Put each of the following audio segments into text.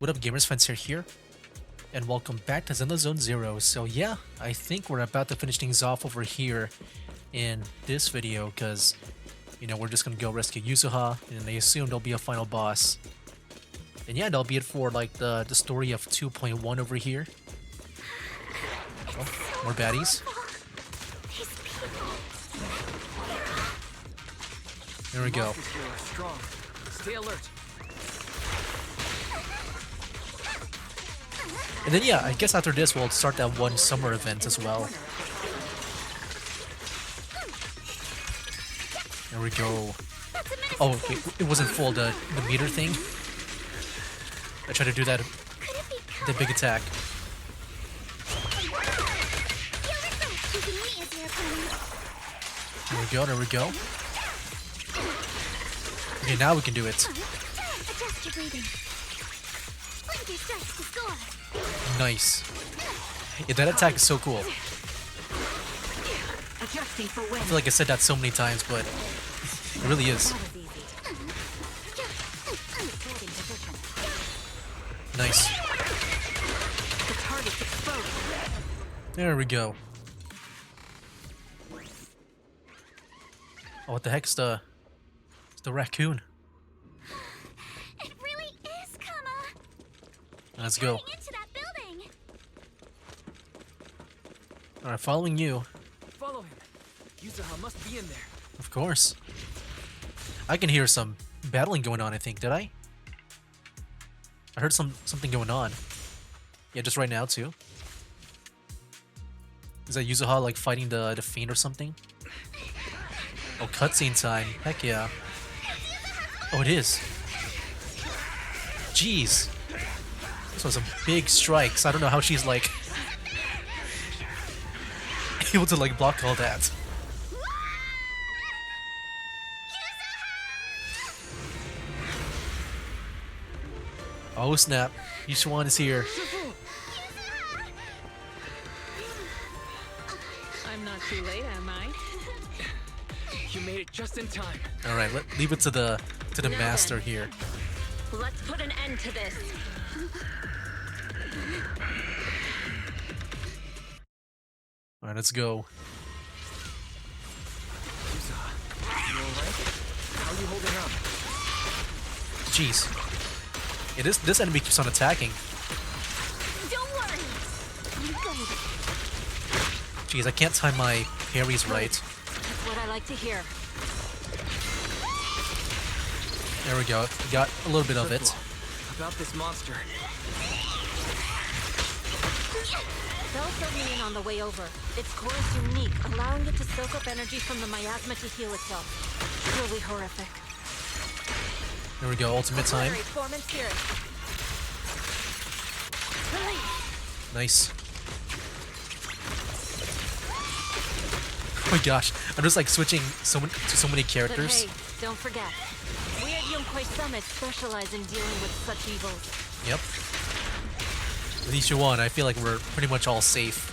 What up, gamers? Fence here, and welcome back to Zenless Zone Zero. So yeah, I think we're about to finish things off over here in this video, because we're just gonna go rescue Yuzuha, and I assume there'll be a final boss. And yeah, that'll be it for like the story of 2.1 over here. Oh, more baddies. There we go. Stay alert. And then yeah, I guess after this we'll start that one summer event as well. There we go. Oh, wait, it wasn't full, the meter thing. I tried to do that, the big attack. There we go, there we go. Okay, now we can do it. Nice. Yeah, that attack is so cool. I feel like I said that so many times, but it really is. Nice. There we go. Oh, what the heck's the raccoon? It really is, Kama. Let's go. Alright, following you. Follow him. Yuzuha must be in there. Of course. I can hear some battling going on, I think. Did I? I heard something going on. Yeah, just right now too. Is that Yuzuha like fighting the Fiend or something? Oh, cutscene time. Heck yeah. Oh, it is. Jeez. This was a big strike, so I don't know how she's like able to like block all that. Oh snap, Yushuan is here. I'm not too late, am I? You made it just in time. Alright, leave it to the master here. Let's put an end to this. Alright, let's go. Yuzuha, you alright? How are you holding up? Jeez. Yeah, this enemy keeps on attacking. Don't worry. I'm good. Jeez, I can't time my parries right. That's what I like to hear. There we go. We got a little bit of it. About this monster. Bell filled me in on the way over. Its core is unique, allowing it to soak up energy from the miasma to heal itself. Truly horrific. There we go. Ultimate time. Form and spirit. Nice. Oh my gosh, I'm just like switching to so many characters. But hey, don't forget. We at Yunkwei Summit specialize in dealing with such evils. Yep. With each one, I feel like we're pretty much all safe.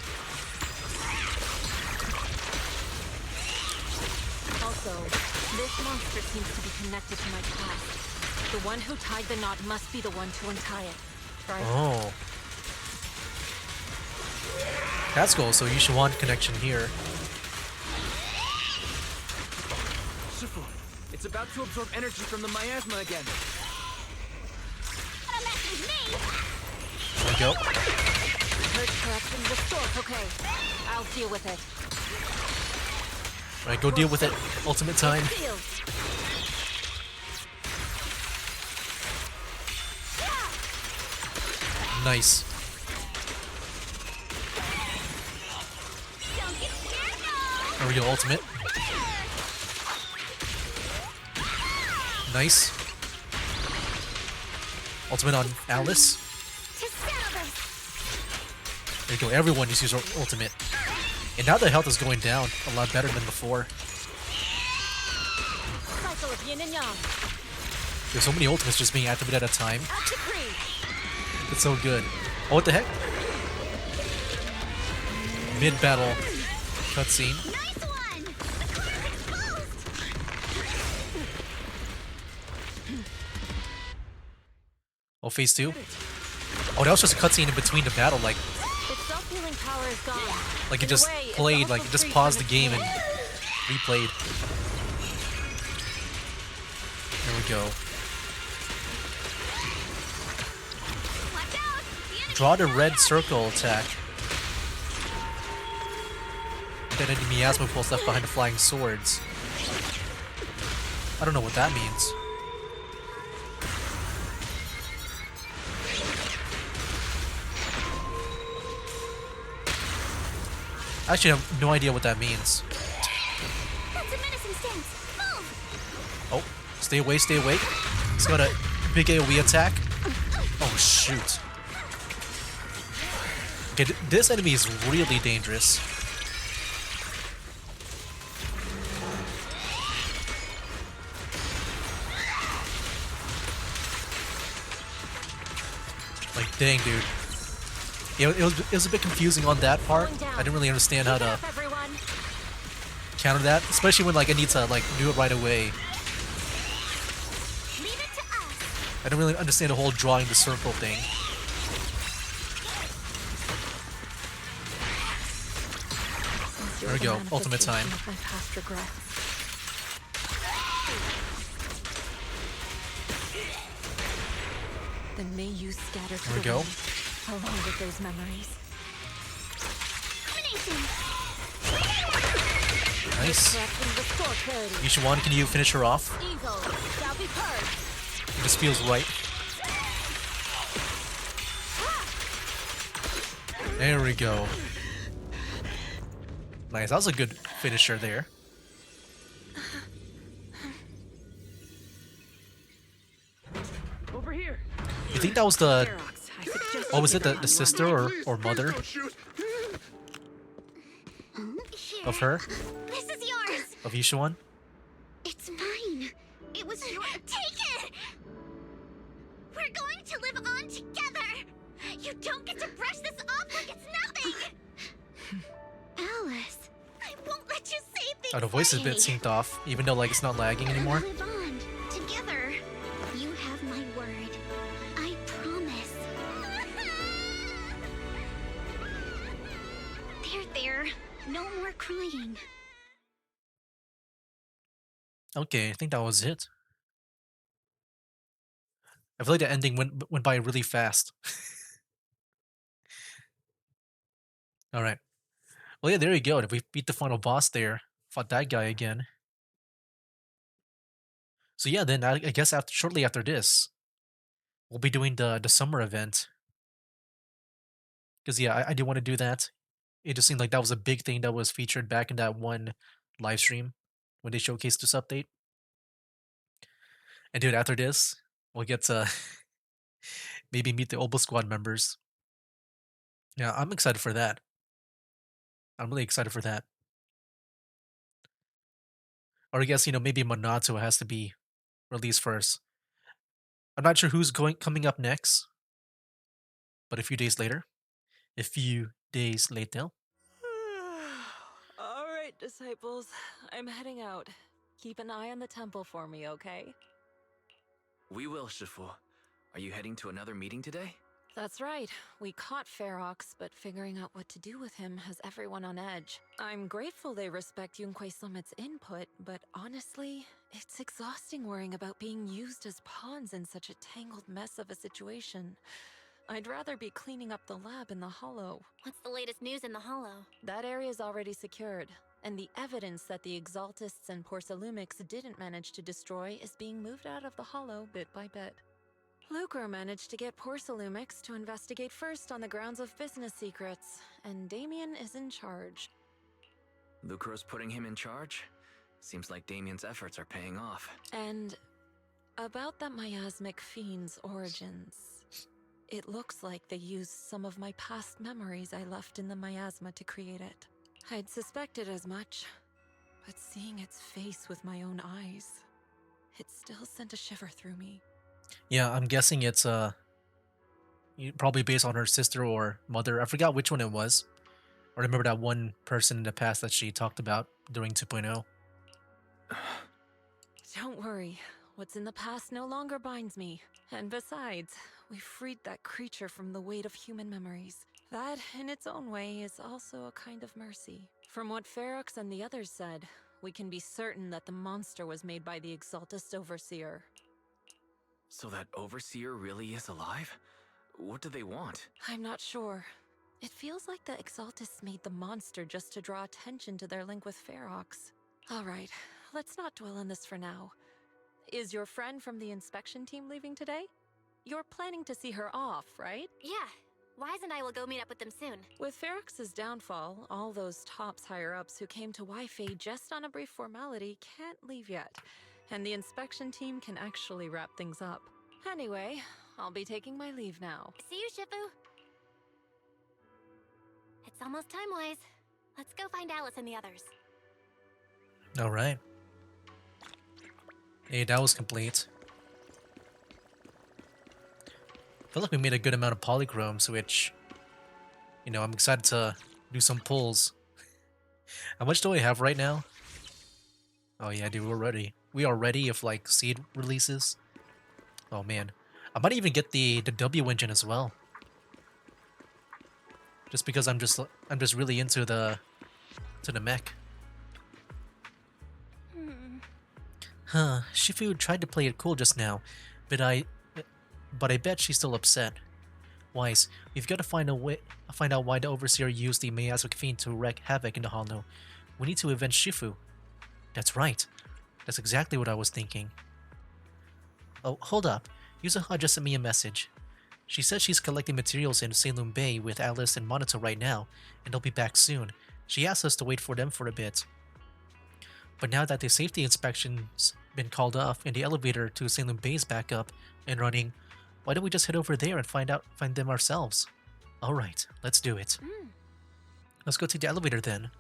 Also, this monster seems to be connected to my past. The one who tied the knot must be the one to untie it. Right? Oh. That's cool, so Yushuan connection here. Shifu, it's about to absorb energy from the miasma again. There we go. Heard corruption restored. Okay, I'll deal with it. Alright, go deal with it. Ultimate time. Sealed. Nice. There we go, ultimate. Nice. Ultimate on Alice. There you go, everyone just use ultimate. And now the health is going down a lot better than before. Cycle of yin and yang. There's so many ultimates just being activated at a time. Up to 3. It's so good. Oh, what the heck? Mid-battle cutscene. Nice one. Oh, phase 2? Oh, that was just a cutscene in between the battle, Its self-healing power is gone. like it In a just way, it's played, also like it just free paused from the game and its replayed. There we go. Watch out! The enemy Draw the is red out. circle attack. Then any miasma pulse left behind the flying swords. I don't know what that means. I actually have no idea what that means. That's a menacing stance. Move! Oh, stay away, stay away. He's got a big AoE attack. Oh, shoot. Okay, this enemy is really dangerous. Like, dang, dude. Yeah, it was a bit confusing on that part. I didn't really understand how Keep it to up, everyone. counter that, especially when like I need to like do it right away. Leave it to us. I don't really understand the whole drawing the circle thing. There we go, ultimate time. Of my past regrets. Then may you scatter to There we the go. wind, along with those memories. Domination. Nice. Correct and restore clarity. Yishuan, can you finish her off? Evil shall be purged. It just feels right. There we go. Nice, that was a good finisher there. Over here. You think that was the... Ferox, I suggest What you was it, get the on sister or mother Here. of her? This is yours. Of Yishuan? It's mine. It was your. Take it. We're going to live on together. You don't get to brush this off like it's nothing. Alice, I won't let you say things. Oh, the voice is a bit like- synced off, even though like it's not lagging anymore. Live on together. You have my word. I promise. There. No more crying. Okay, I think that was it. I feel like the ending went by really fast. All right. Well, yeah, there you go. We beat the final boss there. Fought that guy again. So yeah, then I guess shortly after this, we'll be doing the summer event. Because yeah, I do want to do that. It just seemed like that was a big thing that was featured back in that one live stream when they showcased this update. And dude, after this, we'll get to maybe meet the Obo Squad members. Yeah, I'm excited for that. I'm really excited for that. Or I guess, maybe Monato has to be released first. I'm not sure who's coming up next, but a few days later. A few days later. All right, disciples. I'm heading out. Keep an eye on the temple for me, okay? We will, Shifu. Are you heading to another meeting today? That's right. We caught Ferox, but figuring out what to do with him has everyone on edge. I'm grateful they respect Yunque Summit's input, but honestly, it's exhausting worrying about being used as pawns in such a tangled mess of a situation. I'd rather be cleaning up the lab in the Hollow. What's the latest news in the Hollow? That area is already secured, and the evidence that the Exaltists and Porcelumics didn't manage to destroy is being moved out of the Hollow bit by bit. Lucre managed to get Porcelumics to investigate first on the grounds of business secrets, and Damien is in charge. Lucro's putting him in charge? Seems like Damien's efforts are paying off. And about that miasmic fiend's origins, it looks like they used some of my past memories I left in the miasma to create it. I'd suspected as much, but seeing its face with my own eyes, it still sent a shiver through me. Yeah, I'm guessing it's probably based on her sister or mother. I forgot which one it was. I remember that one person in the past that she talked about during 2.0. Don't worry, What's in the past no longer binds me. And besides, we freed that creature from the weight of human memories. That, in its own way, is also a kind of mercy. From what Ferox and the others said, we can be certain that the monster was made by the Exaltist Overseer. So that Overseer really is alive? What do they want? I'm not sure. It feels like the Exaltists made the monster just to draw attention to their link with Ferox. Alright, let's not dwell on this for now. Is your friend from the inspection team leaving today? You're planning to see her off, right? Yeah. Wise and I will go meet up with them soon. With Ferox's downfall, all those tops higher-ups who came to Wi-Fi just on a brief formality can't leave yet, and the inspection team can actually wrap things up. Anyway, I'll be taking my leave now. See you, Shifu. It's almost time, Wise. Let's go find Alice and the others. Alright. Hey, that was complete. I feel like we made a good amount of polychromes, which, you know, I'm excited to do some pulls. How much do I have right now? Oh yeah, dude, we're ready. We are ready if, like, seed releases. Oh man. I might even get the W engine as well. Just because I'm just really into the mech. Huh, Shifu tried to play it cool just now, but I bet she's still upset. Wise, we've got to find out why the Overseer used the Miasma Fiend to wreak havoc in the Hollow. We need to avenge Shifu. That's right. That's exactly what I was thinking. Oh, hold up. Yuzuha just sent me a message. She says she's collecting materials in Salem Bay with Alice and Monato right now, and they'll be back soon. She asked us to wait for them for a bit. But now that the safety inspection's been called off and the elevator to Salem Bay is back up and running, why don't we just head over there and find them ourselves? Alright, let's do it. Let's go take the elevator then.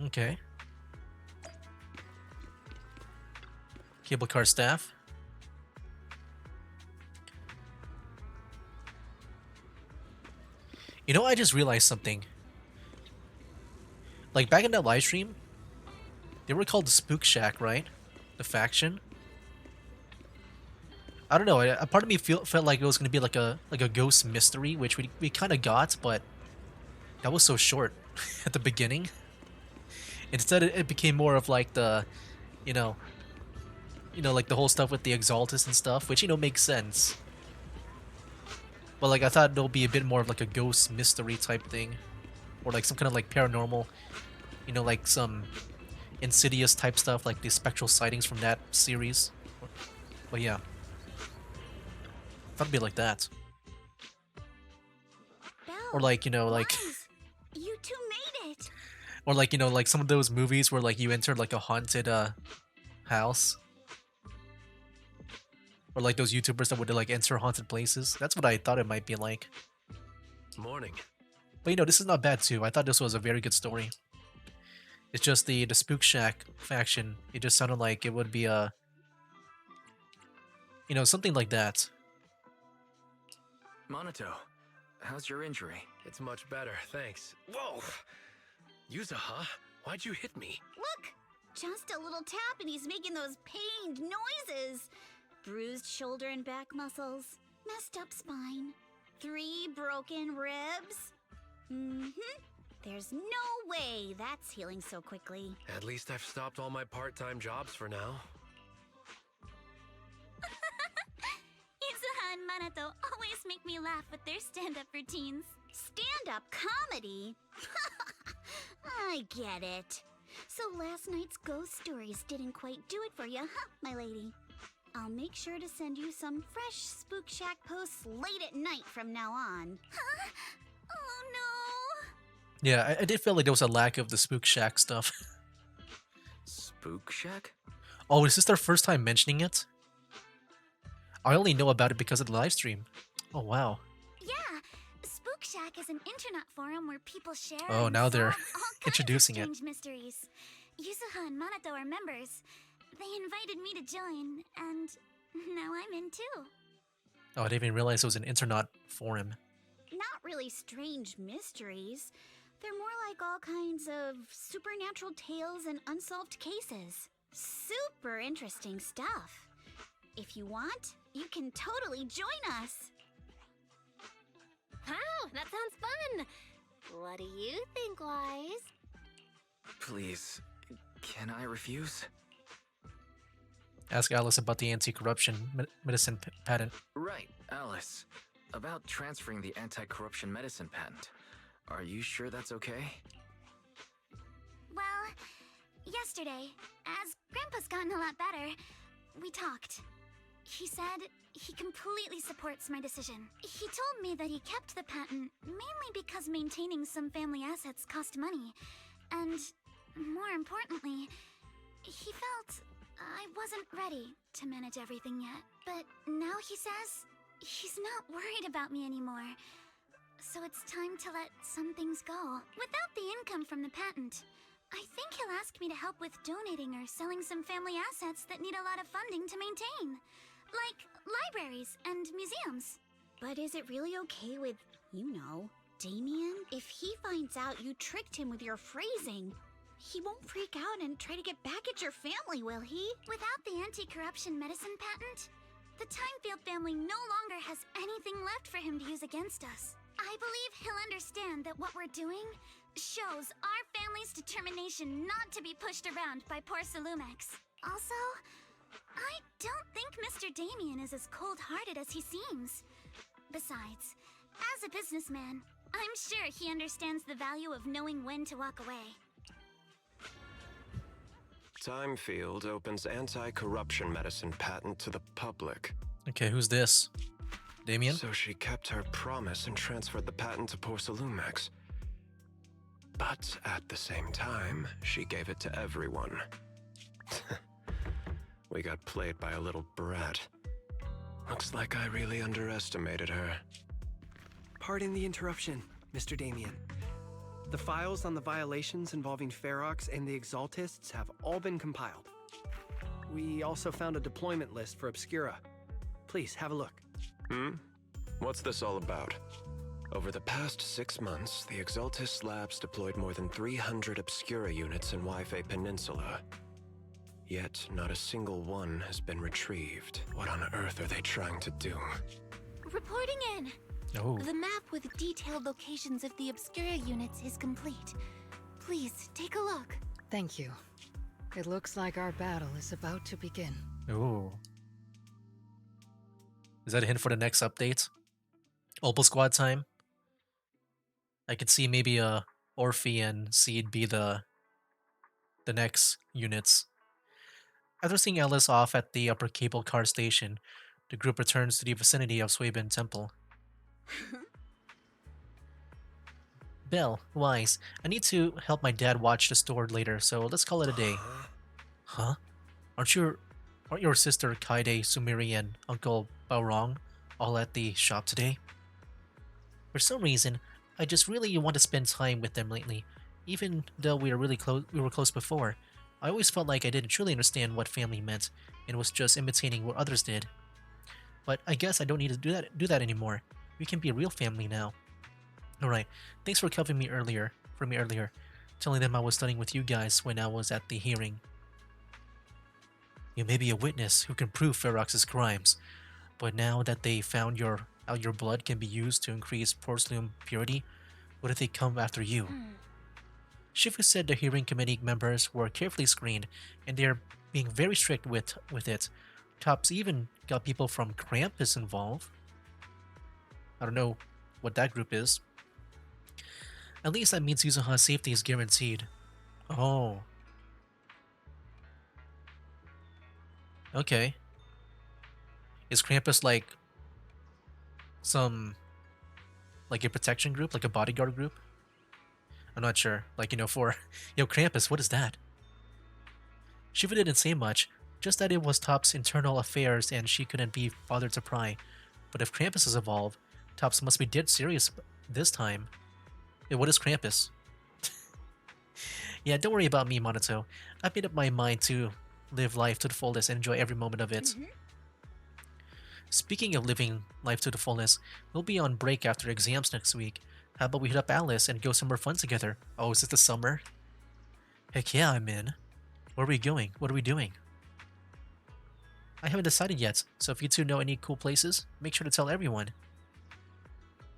Okay. Cable car staff. You know, I just realized something. Like, back in that live stream, they were called the Spook Shack, right? The faction. I don't know. A part of me felt like it was gonna be like a ghost mystery, which we kind of got, but that was so short at the beginning. Instead, it became more of like the, you know, like the whole stuff with the Exaltus and stuff, which, you know, makes sense. But like, I thought there'll be a bit more of like a ghost mystery type thing, or like some kind of like paranormal, you know, like some Insidious type stuff, like the spectral sightings from that series. But yeah, thought it'd be like that, Belle, or like, you know, like, Wise, you two made it. or like, you know, like some of those movies where like you enter like a haunted house, or like those YouTubers that would like enter haunted places. That's what I thought it might be like. Morning. But you know, this is not bad too. I thought this was a very good story. It's just the Spook Shack faction. It just sounded like it would be a, you know, something like that. Monato, how's your injury? It's much better, thanks. Whoa! Yuzuha, why'd you hit me? Look, just a little tap and he's making those pained noises. Bruised shoulder and back muscles, messed up spine, 3 broken ribs. There's no way that's healing so quickly. At least I've stopped all my part-time jobs for now. Yuzuha and Manato always make me laugh with their stand-up routines. Stand-up comedy? I get it. So last night's ghost stories didn't quite do it for you, huh, my lady? I'll make sure to send you some fresh Spook Shack posts late at night from now on. Huh? Oh no! Yeah, I did feel like there was a lack of the Spook Shack stuff. Spook Shack? Oh, is this their first time mentioning it? I only know about it because of the live stream. Oh, wow. Yeah, Spook Shack is an internet forum where people share Oh, and now they're solve all kinds of introducing it. strange mysteries. Yuzuha and Manato are members. They invited me to join, and now I'm in too. Oh, I didn't even realize it was an internet forum. Not really strange mysteries. They're more like all kinds of supernatural tales and unsolved cases. Super interesting stuff. If you want, you can totally join us. Wow, that sounds fun! What do you think, Wise? Please, can I refuse? Ask Alice about the anti-corruption medicine patent. Right, Alice. About transferring the anti-corruption medicine patent. Are you sure that's okay? Well, yesterday, as Grandpa's gotten a lot better, we talked. He said he completely supports my decision. He told me that he kept the patent mainly because maintaining some family assets cost money. And, more importantly, he felt I wasn't ready to manage everything yet. But now he says he's not worried about me anymore. So it's time to let some things go. Without the income from the patent, I think he'll ask me to help with donating or selling some family assets that need a lot of funding to maintain. Like libraries and museums. But is it really okay with, Damien? If he finds out you tricked him with your phrasing, he won't freak out and try to get back at your family, will he? Without the anti-corruption medicine patent, the Timefield family no longer has anything left for him to use against us. I believe he'll understand that what we're doing shows our family's determination not to be pushed around by poor Salumex. Also, I don't think Mr. Damien is as cold-hearted as he seems. Besides, as a businessman, I'm sure he understands the value of knowing when to walk away. Timefield opens anti-corruption medicine patent to the public. Okay, who's this? Damien? So she kept her promise and transferred the patent to Porcelumex. But at the same time, she gave it to everyone. We got played by a little brat. Looks like I really underestimated her. Pardon the interruption, Mr. Damien. The files on the violations involving Ferox and the Exaltists have all been compiled. We also found a deployment list for Obscura. Please, have a look. What's this all about? Over the past 6 months, the Exaltist Labs deployed more than 300 Obscura units in Wi-Fi Peninsula. Yet, not a single one has been retrieved. What on earth are they trying to do? Reporting in. Oh. The map with detailed locations of the Obscura units is complete. Please, take a look. Thank you. It looks like our battle is about to begin. Ooh. Is that a hint for the next update? Opal Squad time? I could see maybe Orphe and Seed be the next units. After seeing Ellis off at the upper cable car station, the group returns to the vicinity of Suibin Temple. Belle, Wise, I need to help my dad watch the store later, so let's call it a day. Huh? Aren't your sister Kaide, Sumiri, and Uncle Baorong all at the shop today? For some reason, I just really want to spend time with them lately. Even though we were close before, I always felt like I didn't truly understand what family meant and was just imitating what others did. But I guess I don't need to do that anymore. We can be a real family now. Alright, thanks for covering me earlier, telling them I was studying with you guys when I was at the hearing. You may be a witness who can prove Ferox's crimes, but now that they found how your blood can be used to increase porcelain purity, what if they come after you? Shifu said the hearing committee members were carefully screened, and they're being very strict with it. Tops even got people from Krampus involved. I don't know what that group is. At least that means Yuzuha's safety is guaranteed. Oh. Okay. Is Krampus like a protection group, like a bodyguard group? I'm not sure. Like, for... Krampus, what is that? Shiva didn't say much, just that it was Top's internal affairs and she couldn't be bothered to pry. But if Krampus is evolved, Tops must be dead serious this time. Yeah, what is Krampus? Yeah, don't worry about me, Monato. I've made up my mind to live life to the fullest and enjoy every moment of it. Speaking of living life to the fullest, we'll be on break after exams next week. How about we hit up Alice and go somewhere fun together? Oh, is it the summer? Heck yeah, I'm in. Where are we going? What are we doing? I haven't decided yet, so if you two know any cool places, make sure to tell everyone.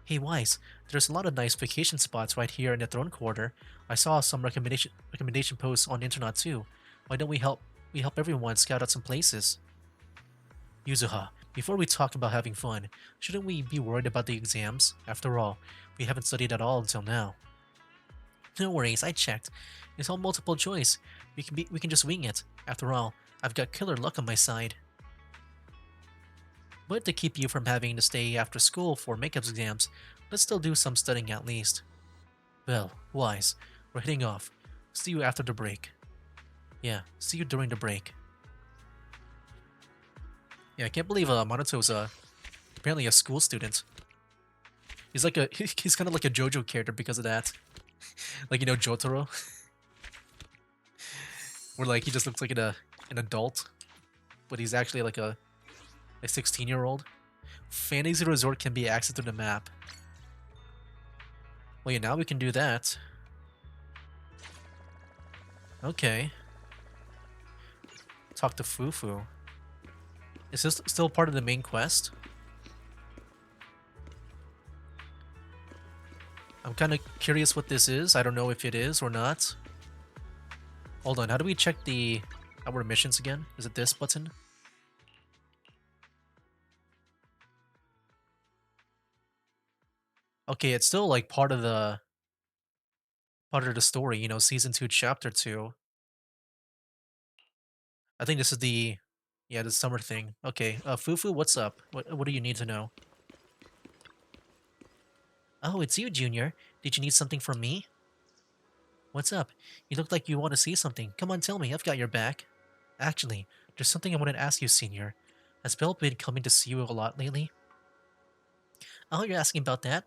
Hey Wise, there's a lot of nice vacation spots right here in the Throne Quarter. I saw some recommendation posts on the internet too. Why don't we help everyone scout out some places? Yuzuha, before we talk about having fun, shouldn't we be worried about the exams? After all, we haven't studied at all until now. No worries, I checked. It's all multiple choice. We can just wing it. After all, I've got killer luck on my side. But to keep you from having to stay after school for makeup exams, let's still do some studying at least. Well, Wise, we're heading off. See you after the break. Yeah, see you during the break. Yeah, I can't believe Monoto's apparently a school student. He's like he's kind of like a JoJo character because of that. Like, you know, Jotaro. Where like he just looks like an adult, but he's actually like a 16-year-old. Fantasy Resort can be accessed through the map. Well, yeah, now we can do that. Okay. Talk to Fufu. Is this still part of the main quest? I'm kind of curious what this is. I don't know if it is or not. Hold on, how do we check our missions again? Is it this button? Okay, it's still like part of the story, you know, season 2, chapter 2. I think this is the summer thing. Okay, Fufu, what's up? What do you need to know? Oh, it's you, Junior. Did you need something from me? What's up? You look like you want to see something. Come on, tell me. I've got your back. Actually, there's something I wanted to ask you, Senior. Has Bill been coming to see you a lot lately? Oh, you're asking about that?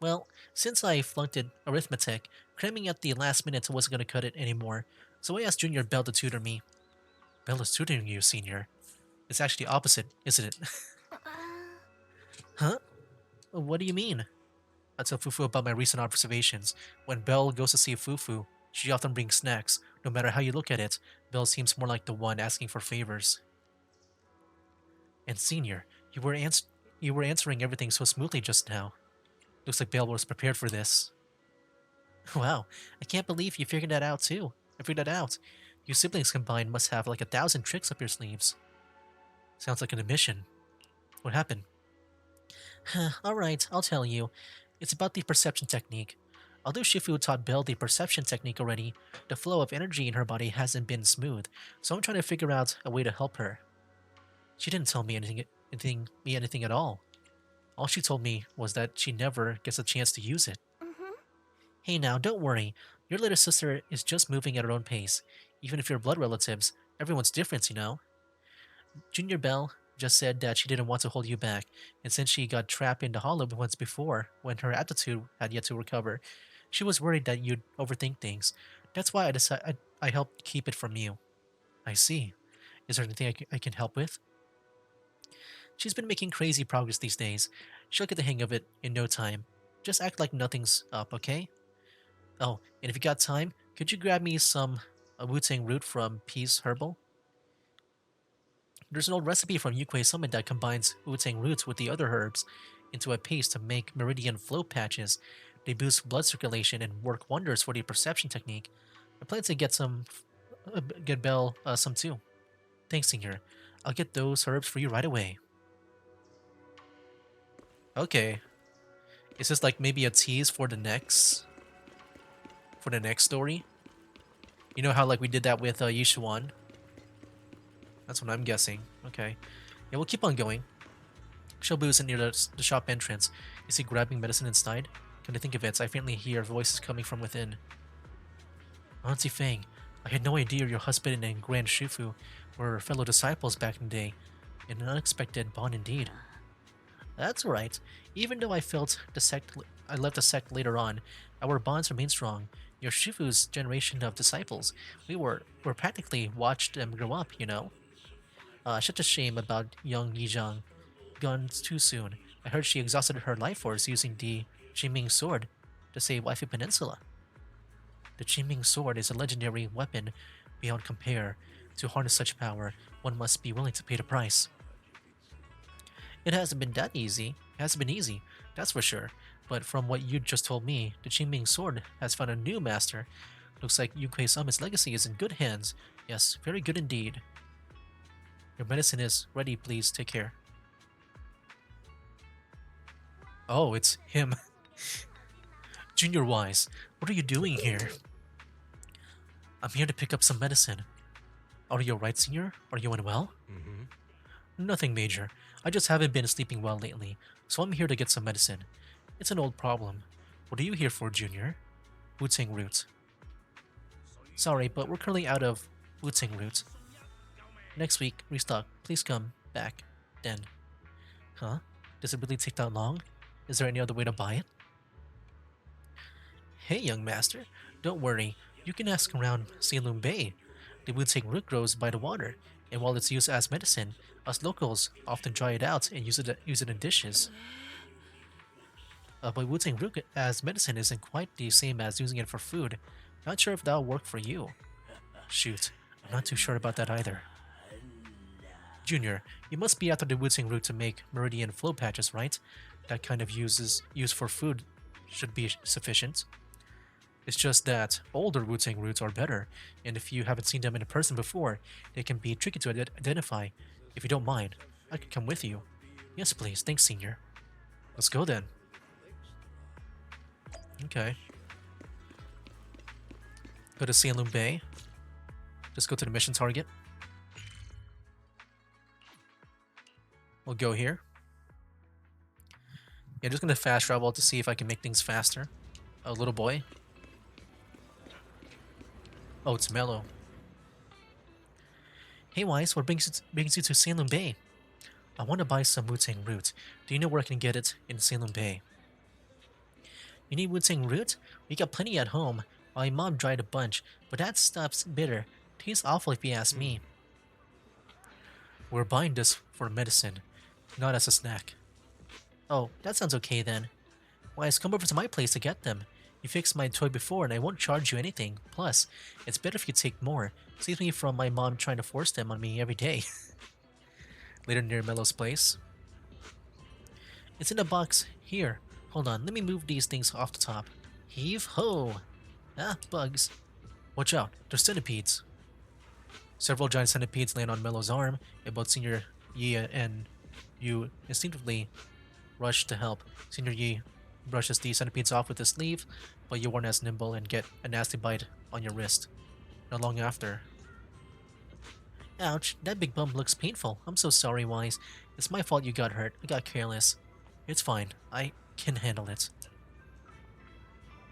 Well, since I flunked arithmetic, cramming at the last minute wasn't going to cut it anymore, so I asked Junior Bell to tutor me. Bell is tutoring you, Senior. It's actually opposite, isn't it? Huh? What do you mean? I tell Fufu about my recent observations. When Belle goes to see Fufu, she often brings snacks. No matter how you look at it, Belle seems more like the one asking for favors. And Senior, you were answering everything so smoothly just now. Looks like Belle was prepared for this. Wow, I can't believe you figured that out too. I figured that out. You siblings combined must have like 1,000 tricks up your sleeves. Sounds like an admission. What happened? Alright, I'll tell you. It's about the perception technique. Although Shifu taught Belle the perception technique already, the flow of energy in her body hasn't been smooth, so I'm trying to figure out a way to help her. She didn't tell me anything at all. All she told me was that she never gets a chance to use it. Hey now, don't worry. Your little sister is just moving at her own pace. Even if you're blood relatives, everyone's different, you know? Junior Belle just said that she didn't want to hold you back, and since she got trapped in the hollow once before, when her attitude had yet to recover, she was worried that you'd overthink things. That's why I helped keep it from you. I see. Is there anything I can help with? She's been making crazy progress these days. She'll get the hang of it in no time. Just act like nothing's up, okay? Oh, and if you got time, could you grab me some Wu-Tang root from Peace Herbal? There's an old recipe from Yukwei Summit that combines Wu-Tang roots with the other herbs into a paste to make meridian flow patches. They boost blood circulation and work wonders for the perception technique. I plan to get Belle some too. Thanks, Senior. I'll get those herbs for you right away. Okay. Is this like maybe a tease for the next story? You know how like we did that with Yishuan? That's what I'm guessing. Okay. Yeah, we'll keep on going. Shobu isn't near the shop entrance. Is he grabbing medicine inside? Come to think of it, I faintly hear voices coming from within. Auntie Fang, I had no idea your husband and Grand Shifu were fellow disciples back in the day. An unexpected bond indeed. That's right. Even though I left the sect later on, our bonds remain strong. Your Shifu's generation of disciples, we practically watched them grow up, you know? Such a shame about young Yizhang. Gone too soon. I heard she exhausted her life force using the Jiming sword to save Waifu Peninsula. The Jiming sword is a legendary weapon beyond compare. To harness such power, one must be willing to pay the price. It hasn't been that easy. It hasn't been easy, that's for sure. But from what you just told me, the Qingming sword has found a new master. Looks like Yunquei Summit's legacy is in good hands. Yes, very good indeed. Your medicine is ready, please take care. Oh, it's him. Junior Wise, what are you doing here? I'm here to pick up some medicine. Are you alright, Senior? Are you unwell? Nothing major. I just haven't been sleeping well lately, so I'm here to get some medicine. It's an old problem. What are you here for, Junior? Wu-Tang root. Sorry, but we're currently out of Wu-Tang root. Next week, restock. Please come back. Then. Huh? Does it really take that long? Is there any other way to buy it? Hey, young master. Don't worry. You can ask around Sealum Bay. The Wu-Tang root grows by the water, and while it's used as medicine, us locals often dry it out and use it in dishes. But Wu-Tang root as medicine isn't quite the same as using it for food. Not sure if that'll work for you. Shoot, I'm not too sure about that either. Junior, you must be after the Wu-Tang root to make meridian flow patches, right? That kind of used for food should be sufficient. It's just that older Wu-Tang roots are better, and if you haven't seen them in person before, they can be tricky to identify. If you don't mind, I could come with you. Yes, please. Thanks, Senior. Let's go then. Okay. Go to Sealum Bay. Just go to the mission target. We'll go here. Yeah, just gonna fast travel to see if I can make things faster. Oh, little boy. Oh, it's Mellow. Hey, Wise, what brings you to Sealum Bay? I want to buy some Wu-Tang root. Do you know where I can get it in Sealum Bay? You need Wu-Tang root? We got plenty at home. My mom dried a bunch, but that stuff's bitter. Tastes awful if you ask me. We're buying this for medicine, not as a snack. Oh, that sounds okay then. Wise, come over to my place to get them. You fixed my toy before and I won't charge you anything. Plus, it's better if you take more. Saves me from my mom trying to force them on me every day. Later near Mellow's place. It's in a box here. Hold on, let me move these things off the top. Heave ho! Ah, bugs. Watch out, there's centipedes. Several giant centipedes land on Mellow's arm, and both Senior Yi and you instinctively rush to help. Senior Yi brushes the centipedes off with his sleeve, but you weren't as nimble and get a nasty bite on your wrist. Not long after. Ouch, that big bump looks painful. I'm so sorry, Wise. It's my fault you got hurt. I got careless. It's fine. I can handle it.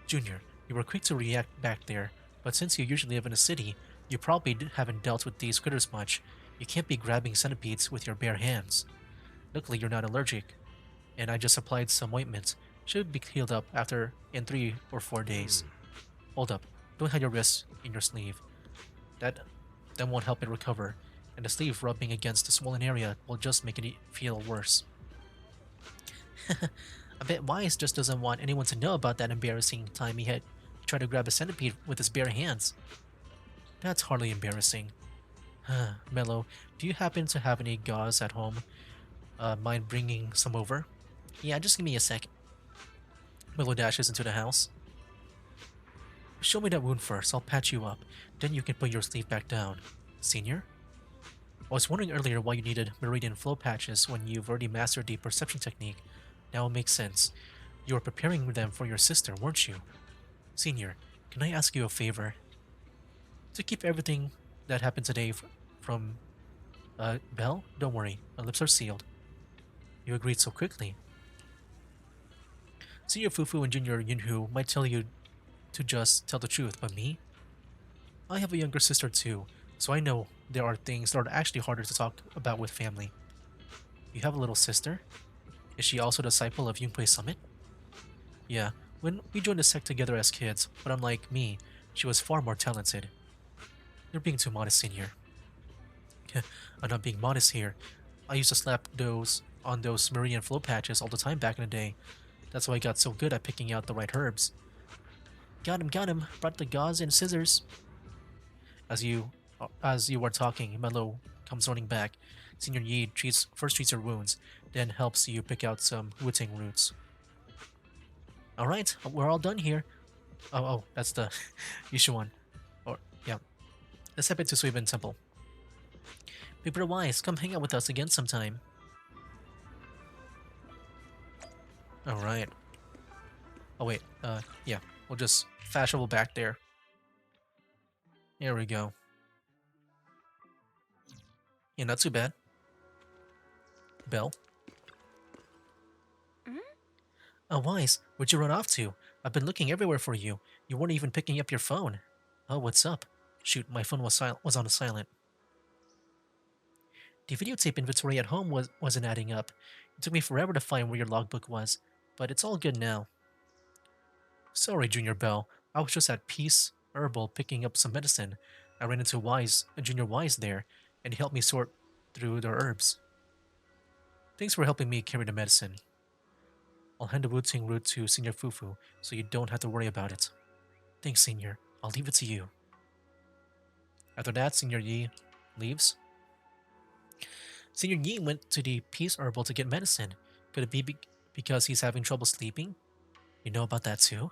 Junior, you were quick to react back there, but since you usually live in a city, you probably haven't dealt with these critters much. You can't be grabbing centipedes with your bare hands. Luckily, you're not allergic, and I just applied some ointment. Should be healed up in 3 or 4 days. Hold up, don't hide your wrist in your sleeve. That won't help it recover, and the sleeve rubbing against the swollen area will just make it feel worse. I bet Wise just doesn't want anyone to know about that embarrassing time he had tried to grab a centipede with his bare hands. That's hardly embarrassing. Mellow, do you happen to have any gauze at home? Mind bringing some over? Yeah, just give me a sec. Mellow dashes into the house. Show me that wound first, I'll patch you up. Then you can put your sleeve back down. Senior? I was wondering earlier why you needed meridian flow patches when you've already mastered the perception technique. Now it makes sense. You were preparing them for your sister, weren't you? Senior, can I ask you a favor? To keep everything that happened today from... Belle? Don't worry, my lips are sealed. You agreed so quickly. Senior Fufu and Junior Yunhu might tell you to just tell the truth, but me? I have a younger sister too, so I know there are things that are actually harder to talk about with family. You have a little sister? Is she also a disciple of Yunquei Summit? Yeah, when we joined the sect together as kids, but unlike me, she was far more talented. You're being too modest, Senior. I'm not being modest here. I used to slap on those meridian flow patches all the time back in the day. That's why I got so good at picking out the right herbs. Got him, got him. Brought the gauze and scissors. As you As you were talking, Mello comes running back. Senior Yi first treats your wounds, then helps you pick out some Wu-Tang roots. Alright, we're all done here. Oh, that's the Yushuan. Or, yeah. Let's head to Suiban Temple. Paper Wise, come hang out with us again sometime. Alright. Oh wait, yeah. We'll just fast travel back there. Here we go. Yeah, not too bad. Bell. Oh, Wise, where'd you run off to? I've been looking everywhere for you. You weren't even picking up your phone. Oh, what's up? Shoot, my phone was on a silent. The videotape inventory at home wasn't adding up. It took me forever to find where your logbook was, but it's all good now. Sorry, Junior Bell. I was just at Peace Herbal picking up some medicine. I ran into Junior Wise there, and he helped me sort through their herbs. Thanks for helping me carry the medicine. I'll hand the Wu-Ting root to Senior Fufu, so you don't have to worry about it. Thanks, Senior. I'll leave it to you. After that, Senior Yi leaves. Senior Yi went to the Peace Herbal to get medicine. Could it be because he's having trouble sleeping? You know about that too?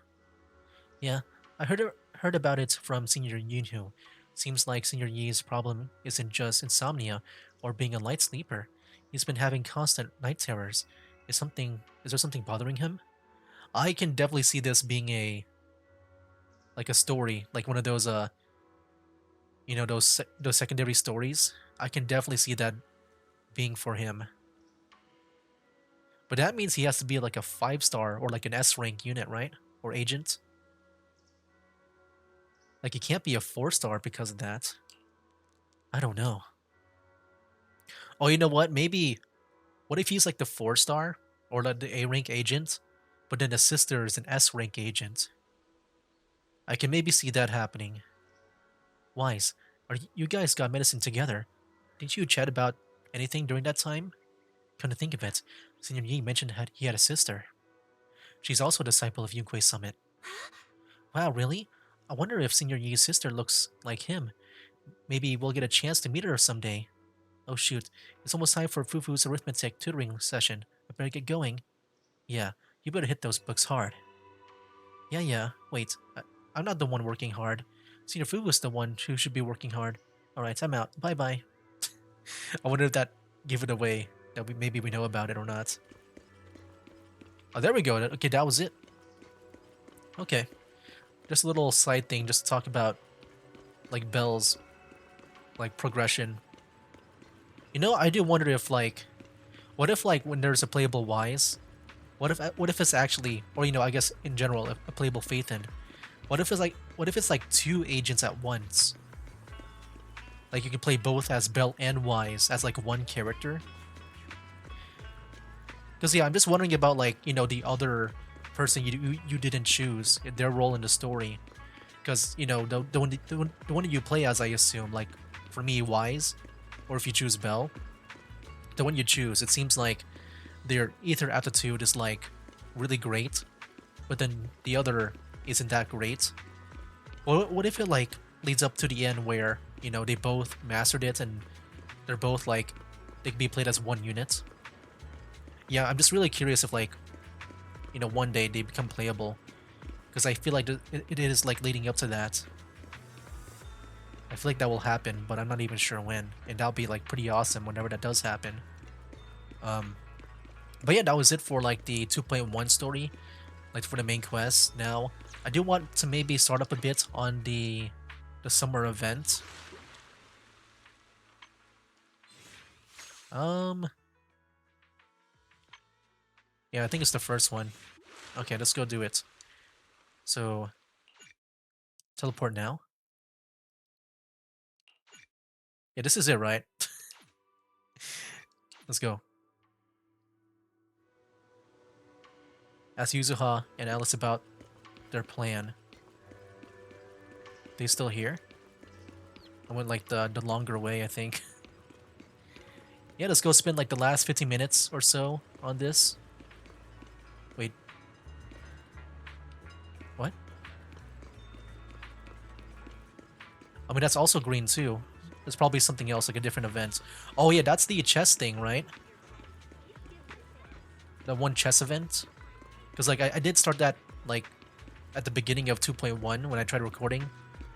Yeah, I heard about it from Senior Yunhu. Seems like Senior Yi's problem isn't just insomnia or being a light sleeper. He's been having constant night terrors. Is there something bothering him? I can definitely see this being a story, like one of those those secondary stories. I can definitely see that being for him. But that means he has to be like a 5-star or like an S rank unit, right? Or agent. Like he can't be a 4-star because of that. I don't know. Oh, you know what? Maybe what if he's like the 4-star or like the A rank agent, but then the sister is an S rank agent? I can maybe see that happening. Wise, you guys got medicine together? Didn't you chat about anything during that time? Come to think of it, Senior Yi mentioned he had a sister. She's also a disciple of Yunquei Summit. Wow, really? I wonder if Senior Yi's sister looks like him. Maybe we'll get a chance to meet her someday. Oh shoot, it's almost time for Fufu's arithmetic tutoring session. I better get going. Yeah, you better hit those books hard. Yeah. Wait, I'm not the one working hard. Senior Fufu's the one who should be working hard. Alright, I'm out. Bye-bye. I wonder if that gave it away. That maybe we know about it or not. Oh, there we go. Okay, that was it. Okay. Just a little side thing, just to talk about, like, Belle's, like, progression. You know, I do wonder if, like, what if, like, when there's a playable Wise, what if it's actually, or, you know, I guess in general, a playable Phaethon, what if it's like 2 agents at once? Like, you can play both as Belle and Wise as, like, one character? Because, yeah, I'm just wondering about, like, you know, the other person you didn't choose, their role in the story. Because, you know, the one you play as, I assume, like, for me, Wise, or if you choose Belle, the one you choose, it seems like their ether attitude is, like, really great, but then the other isn't that great. What if it, like, leads up to the end where, you know, they both mastered it and they're both, like, they can be played as one unit? Yeah, I'm just really curious if, like, you know, one day they become playable. Because I feel like it is, like, leading up to that. I feel like that will happen, but I'm not even sure when. And that'll be, like, pretty awesome whenever that does happen. But yeah, that was it for, like, the 2.1 story. Like, for the main quest. Now, I do want to maybe start up a bit on the summer event. Yeah, I think it's the first one. Okay, let's go do it. So, teleport now. Yeah, this is it, right? Let's go. Ask Yuzuha and Alice about their plan. They still here? I went like the longer way, I think. Yeah, let's go spend like the last 15 minutes or so on this. Wait. What? I mean, that's also green too. There's probably something else, like a different event. Oh yeah, that's the chess thing, right? The one chess event? Because like I did start that like at the beginning of 2.1 when I tried recording,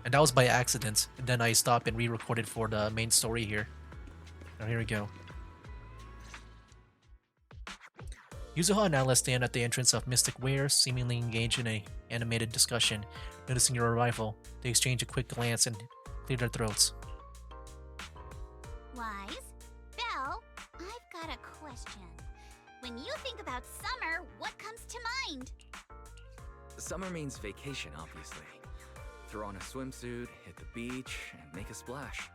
and that was by accident. And then I stopped and re-recorded for the main story here. Now here we go. Yuzuha and Alice stand at the entrance of Mystic Ware, seemingly engaged in a animated discussion. Noticing your arrival, they exchange a quick glance and clear their throats. Wise? Belle, I've got a question. When you think about summer, what comes to mind? Summer means vacation, obviously. Throw on a swimsuit, hit the beach, and make a splash.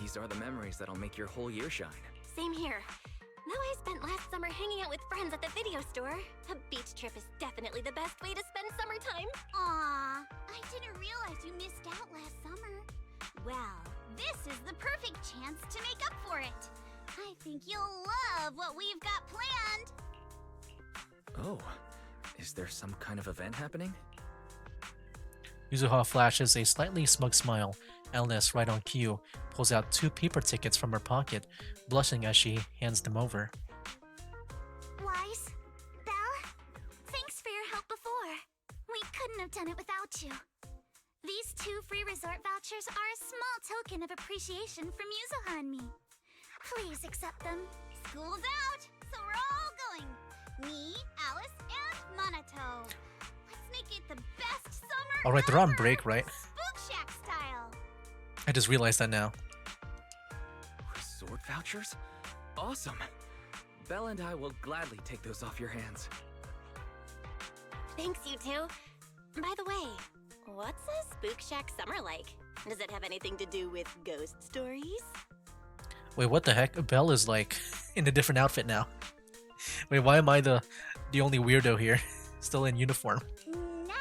These are the memories that'll make your whole year shine. Same here. Though I spent last summer hanging out with friends at the video store, a beach trip is definitely the best way to spend summertime. Aw, I didn't realize you missed out last summer. Well, this is the perfect chance to make up for it. I think you'll love what we've got planned. Oh, is there some kind of event happening? Yuzuha flashes a slightly smug smile. Alice, right on cue, pulls out 2 paper tickets from her pocket, blushing as she hands them over. Wise, Belle, thanks for your help before. We couldn't have done it without you. These 2 free resort vouchers are a small token of appreciation from Yuzuha and me. Please accept them. School's out, so we're all going. Me, Alice, and Monato. Let's make it the best summer Alright, they're on ever! break, right? Spook Shack style. I just realized that now. Resort vouchers? Awesome! Belle and I will gladly take those off your hands. Thanks, you two. By the way, what's a Spook Shack summer like? Does it have anything to do with ghost stories? Wait, what the heck? Belle is like in a different outfit now. Wait, why am I the only weirdo here? Still in uniform. Nah,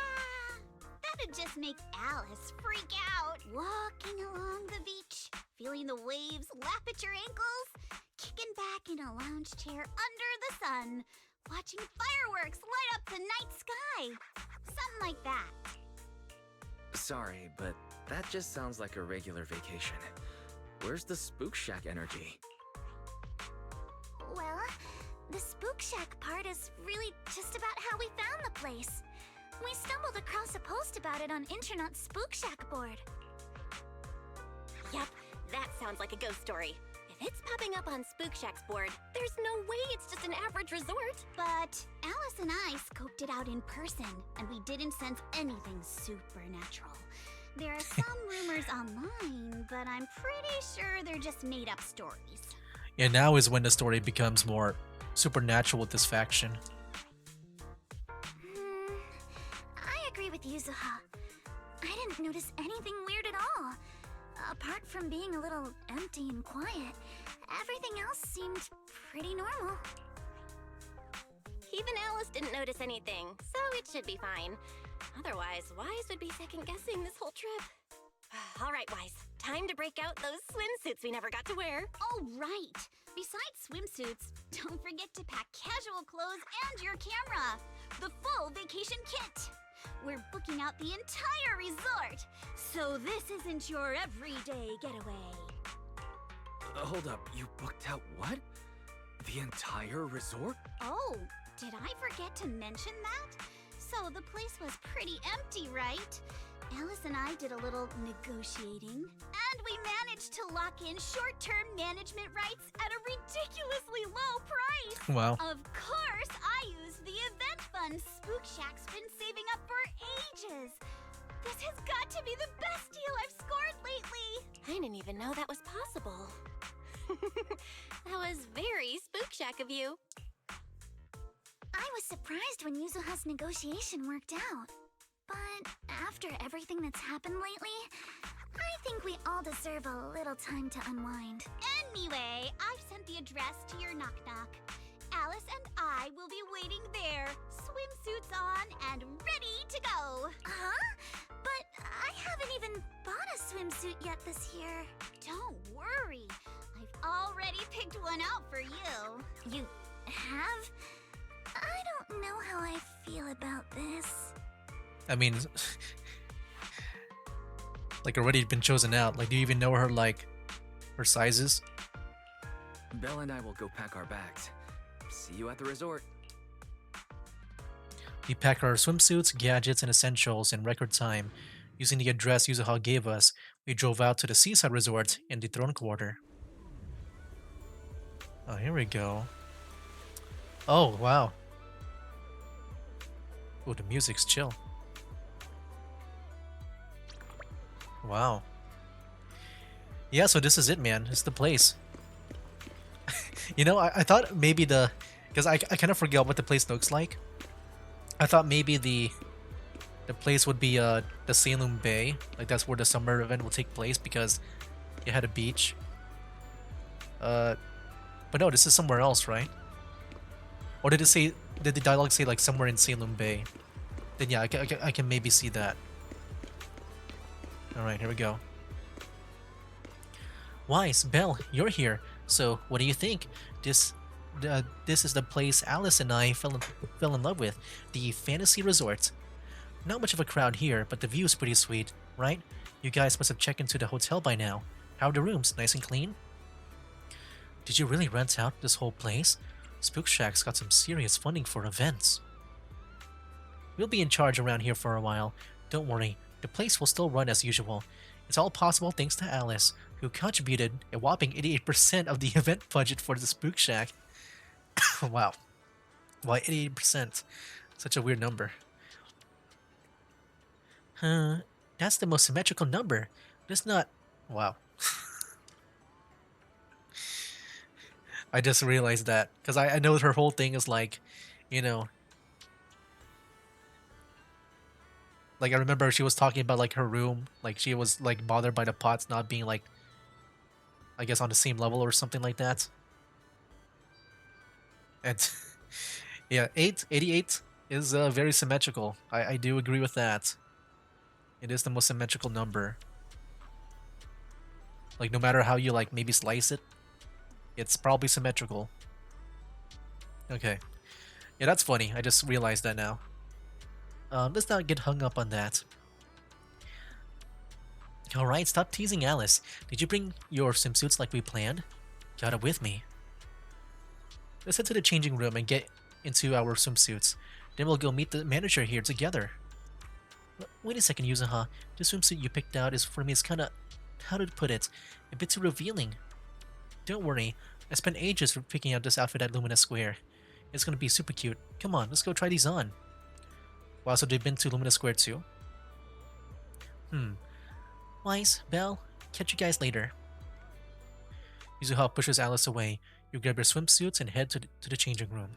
that'd just make Alice freak out. Walking along the beach, feeling the waves lap at your ankles, kicking back in a lounge chair under the sun, watching fireworks light up the night sky. Something like that. Sorry, but that just sounds like a regular vacation. Where's the Spook Shack energy? Well, the Spook Shack part is really just about how we found the place. We stumbled across a post about it on Internet's Spook Shack board. Yep, that sounds like a ghost story. If it's popping up on Spook Shack's board, there's no way it's just an average resort. But Alice and I scoped it out in person, and we didn't sense anything supernatural. There are some rumors online, but I'm pretty sure they're just made-up stories. Yeah, now is when the story becomes more supernatural with this faction. I agree with Yuzuha. I didn't notice anything weird at all. Apart from being a little empty and quiet, everything else seemed pretty normal. Even Alice didn't notice anything, so it should be fine. Otherwise, Wise would be second-guessing this whole trip. All right, Wise. Time to break out those swimsuits we never got to wear. Oh, right. Besides swimsuits, don't forget to pack casual clothes and your camera. The full vacation kit. We're booking out the entire resort, so this isn't your everyday getaway. Hold up, you booked out what? The entire resort? Oh, did I forget to mention that? So the place was pretty empty, right? Alice and I did a little negotiating, and we managed to lock in short-term management rights at a ridiculously low price. Wow. Of course, I used the event fund Spook Shack's been saving up for ages. This has got to be the best deal I've scored lately. I didn't even know that was possible. That was very Spook Shack of you. I was surprised when Yuzuha's negotiation worked out. But after everything that's happened lately, I think we all deserve a little time to unwind. Anyway, I've sent the address to your knock-knock. Alice and I will be waiting there, swimsuits on and ready to go. Huh? But I haven't even bought a swimsuit yet this year. Don't worry, I've already picked one out for you. You have? I don't know how I feel about this. I mean, like already been chosen out. Like, do you even know her like or sizes. Belle and I will go pack our bags. See you at the resort. We packed our swimsuits, gadgets, and essentials in record time. Using the address Yuzuha gave us, we drove out to the seaside resort in the Throne Quarter. Oh, here we go. Oh, wow. Oh, the music's chill. Wow. Yeah, so this is it, man. It's the place. You know, I thought maybe the... Because I kind of forget what the place looks like. I thought maybe the place would be the Salem Bay. Like, that's where the summer event will take place because it had a beach. But no, this is somewhere else, right? Or did it say... Did the dialogue say, like, somewhere in Salem Bay? Then yeah, I can maybe see that. Alright, here we go. Wise, Belle, you're here. So, what do you think? This is the place Alice and I fell in love with, the Fantasy Resort. Not much of a crowd here, but the view is pretty sweet, right? You guys must have checked into the hotel by now. How are the rooms? Nice and clean? Did you really rent out this whole place? Spook Shack's got some serious funding for events. We'll be in charge around here for a while. Don't worry, the place will still run as usual. It's all possible thanks to Alice, who contributed a whopping 88% of the event budget for the Spook Shack. Wow. Why 88%? Such a weird number. That's the most symmetrical number. It's not... Wow. I just realized that. Because I know her whole thing is like, you know... Like, I remember she was talking about, like, her room. Like, she was, like, bothered by the pots not being, like... I guess on the same level or something like that. And... yeah, 88 is very symmetrical. I do agree with that. It is the most symmetrical number. Like, no matter how you, like, maybe slice it, it's probably symmetrical. Okay. Yeah, that's funny. I just realized that now. Let's not get hung up on that. Alright, stop teasing Alice. Did you bring your swimsuits like we planned? Got it with me. Let's head to the changing room and get into our swimsuits. Then we'll go meet the manager here together. Wait a second, Yuzuha. The swimsuit you picked out is for me. It's kinda... How to put it? A bit too revealing. Don't worry. I spent ages picking out this outfit at Lumina Square. It's gonna be super cute. Come on, let's go try these on. Wow, so they've been to Lumina Square too? Wise, Belle, catch you guys later. Yuzuha pushes Alice away. You grab your swimsuits and head to the changing room.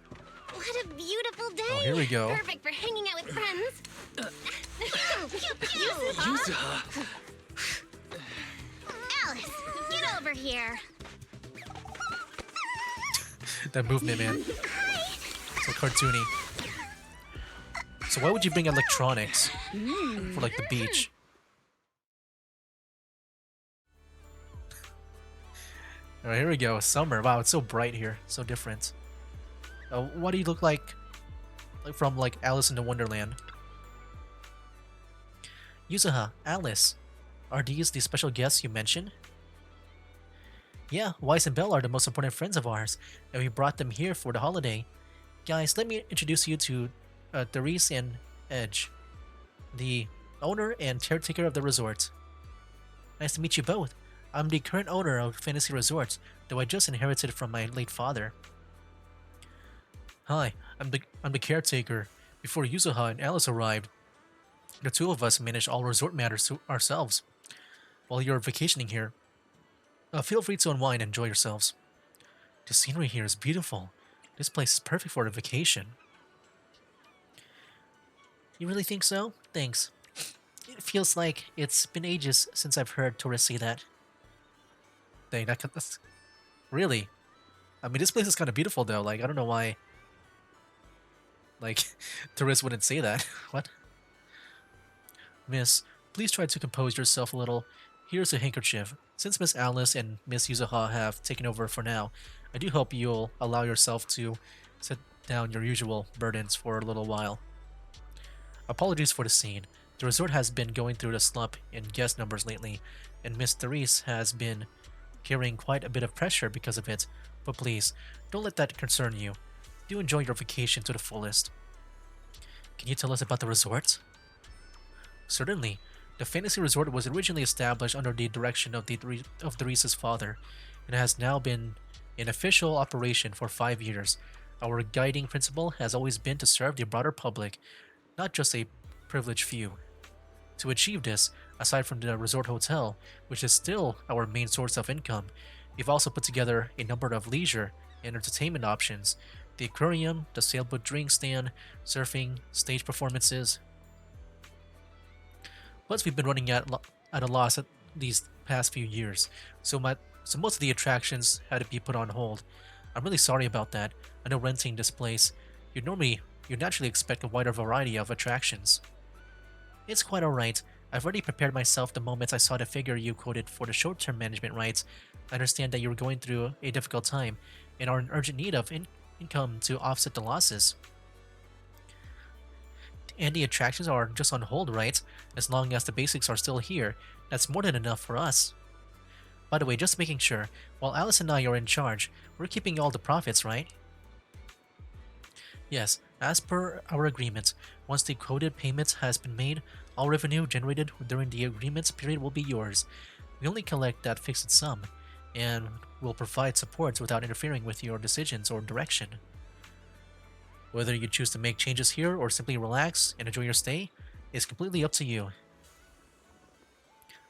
What a beautiful day! Oh, here we go. Perfect for hanging out with friends. Pew, pew. Yuzuha! Alice, get over here. That movement, man. So cartoony. So why would you bring electronics for, like, the beach? Alright, here we go. Summer. Wow, it's so bright here. So different. What do you look like from, like, Alice in the Wonderland? Yuzuha, Alice. Are these the special guests you mentioned? Yeah, Wise and Belle are the most important friends of ours, and we brought them here for the holiday. Guys, let me introduce you to Therese and Edge, the owner and caretaker of the resort. Nice to meet you both. I'm the current owner of Fantasy Resorts, though I just inherited it from my late father. Hi, I'm the caretaker. Before Yuzuha and Alice arrived, the two of us managed all resort matters ourselves. While you're vacationing here, feel free to unwind and enjoy yourselves. The scenery here is beautiful. This place is perfect for a vacation. You really think so? Thanks. It feels like it's been ages since I've heard tourists say that. Dang, that's... Really? I mean, this place is kind of beautiful, though. Like, I don't know why... Like, tourists wouldn't say that. What? Miss, please try to compose yourself a little. Here's a handkerchief. Since Miss Alice and Miss Yuzuha have taken over for now, I do hope you'll allow yourself to set down your usual burdens for a little while. Apologies for the scene. The resort has been going through the slump in guest numbers lately, and Miss Therese has been carrying quite a bit of pressure because of it, but please, don't let that concern you. Do enjoy your vacation to the fullest. Can you tell us about the resort? Certainly. The fantasy resort was originally established under the direction of Therese's father, and has now been in official operation for 5 years. Our guiding principle has always been to serve the broader public, not just a privileged few. To achieve this, aside from the resort hotel, which is still our main source of income, we've also put together a number of leisure and entertainment options: the aquarium, the sailboat drink stand, surfing, stage performances. Plus, we've been running at a loss these past few years, so most of the attractions had to be put on hold. I'm really sorry about that. I know renting this place, you'd naturally expect a wider variety of attractions. It's quite alright. I've already prepared myself the moment I saw the figure you quoted for the short-term management rights. I understand that you're going through a difficult time and are in urgent need of income to offset the losses. And the attractions are just on hold, right? As long as the basics are still here, that's more than enough for us. By the way, just making sure, while Alice and I are in charge, we're keeping all the profits, right? Yes, as per our agreement, once the quoted payment has been made, all revenue generated during the agreement period will be yours. We only collect that fixed sum, and will provide support without interfering with your decisions or direction. Whether you choose to make changes here or simply relax and enjoy your stay is completely up to you.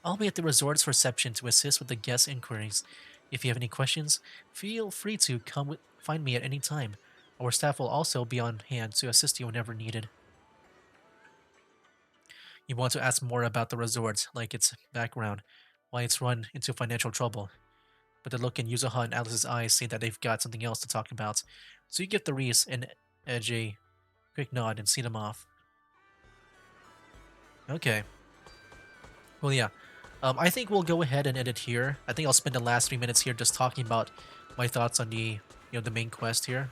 I'll be at the resort's reception to assist with the guest inquiries. If you have any questions, feel free to find me at any time. Our staff will also be on hand to assist you whenever needed. You want to ask more about the resort, like its background, why it's run into financial trouble. But the look in Yuzuha and Alice's eyes say that they've got something else to talk about, so you give the Reese and Edge a quick nod and see them off. Okay. Well, yeah. I think we'll go ahead and end it here. I think I'll spend the last 3 minutes here just talking about my thoughts on the main quest here.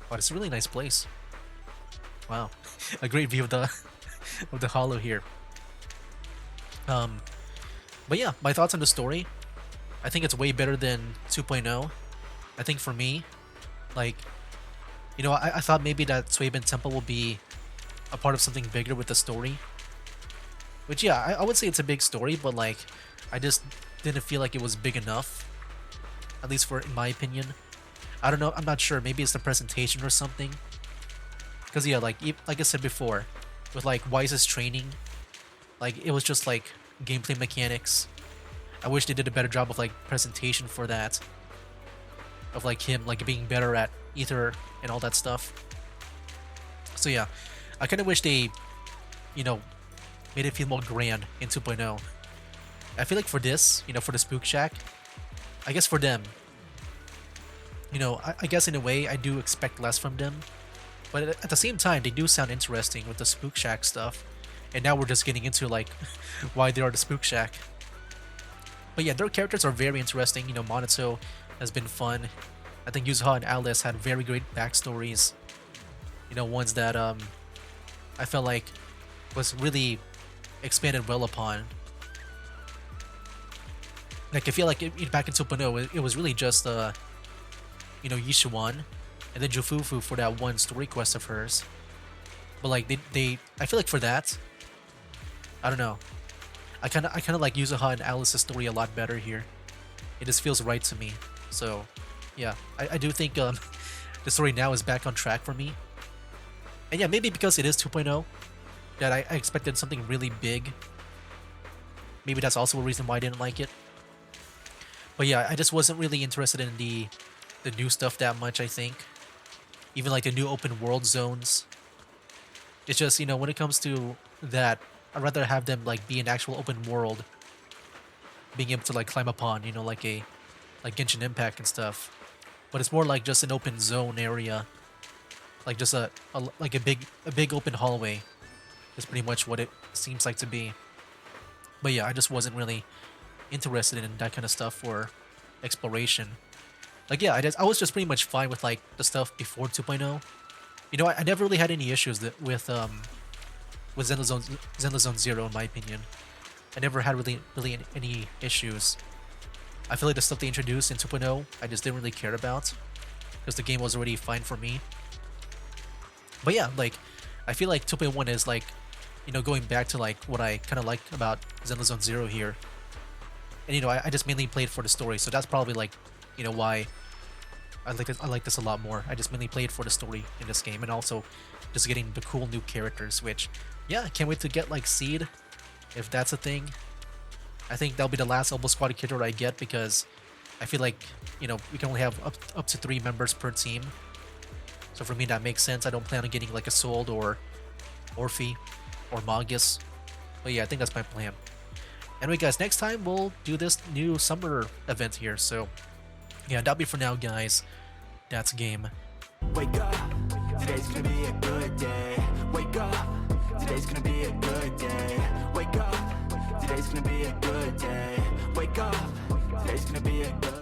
But it's a really nice place. Wow, a great view of the of the hollow here. But yeah, my thoughts on the story. I think it's way better than 2.0. I think for me, like, I thought maybe that Suiben Temple will be a part of something bigger with the story. Which, yeah, I would say it's a big story, but like, I just didn't feel like it was big enough. At least in my opinion. I don't know, I'm not sure, maybe it's the presentation or something. Because yeah, like I said before, with like Wise's training, like it was just like gameplay mechanics. I wish they did a better job of like presentation for that. Of like him like being better at Ether and all that stuff. So yeah, I kind of wish they, made it feel more grand in 2.0. I feel like for this, for the Spook Shack, I guess for them, I guess in a way I do expect less from them. But at the same time, they do sound interesting with the Spook Shack stuff. And now we're just getting into like why they are the Spook Shack. But yeah, their characters are very interesting. Monato has been fun. I think Yuzuha and Alice had very great backstories. Ones that I felt like was really expanded well upon. Like I feel like back in 2.0, it was really just Yishuan and then Jufufu for that one story quest of hers. But like I feel like for that, I don't know. I kind of like Yuzuha and Alice's story a lot better here. It just feels right to me. So yeah, I do think the story now is back on track for me. And yeah, maybe because it is 2.0 that I expected something really big. Maybe that's also a reason why I didn't like it. But yeah, I just wasn't really interested in the new stuff that much, I think. Even like the new open world zones. It's just, when it comes to that, I'd rather have them like be an actual open world. Being able to like climb upon, like Genshin Impact and stuff. But it's more like just an open zone area. Like just a big open hallway. Is pretty much what it seems like to be. But yeah, I just wasn't really interested in that kind of stuff for exploration. Like yeah, I was just pretty much fine with like the stuff before 2.0. I never really had any issues with Zenless Zone 0 in my opinion. I never had really any issues. I feel like the stuff they introduced in 2.0, I just didn't really care about because the game was already fine for me. But yeah, like I feel like 2.1 is like, you know, going back to like what I kind of like about Zenless Zone Zero here. And you know, I just mainly played for the story, so that's probably like, you know, why I like this a lot more. I just mainly played for the story in this game, and also just getting the cool new characters. Which, yeah, I can't wait to get like Seed, if that's a thing. I think that'll be the last Elbow Squad character I get because I feel like, you know, we can only have up to 3 members per team. So for me that makes sense. I don't plan on getting like a Sold or Orphe or Magus. But yeah, I think that's my plan. Anyway guys, next time we'll do this new summer event here. So yeah, that'll be for now guys. That's game. Wake up, today's gonna be a good day. Wake up, today's gonna be a good day. Wake up, today's gonna be a good day. Wake up, today's gonna be a good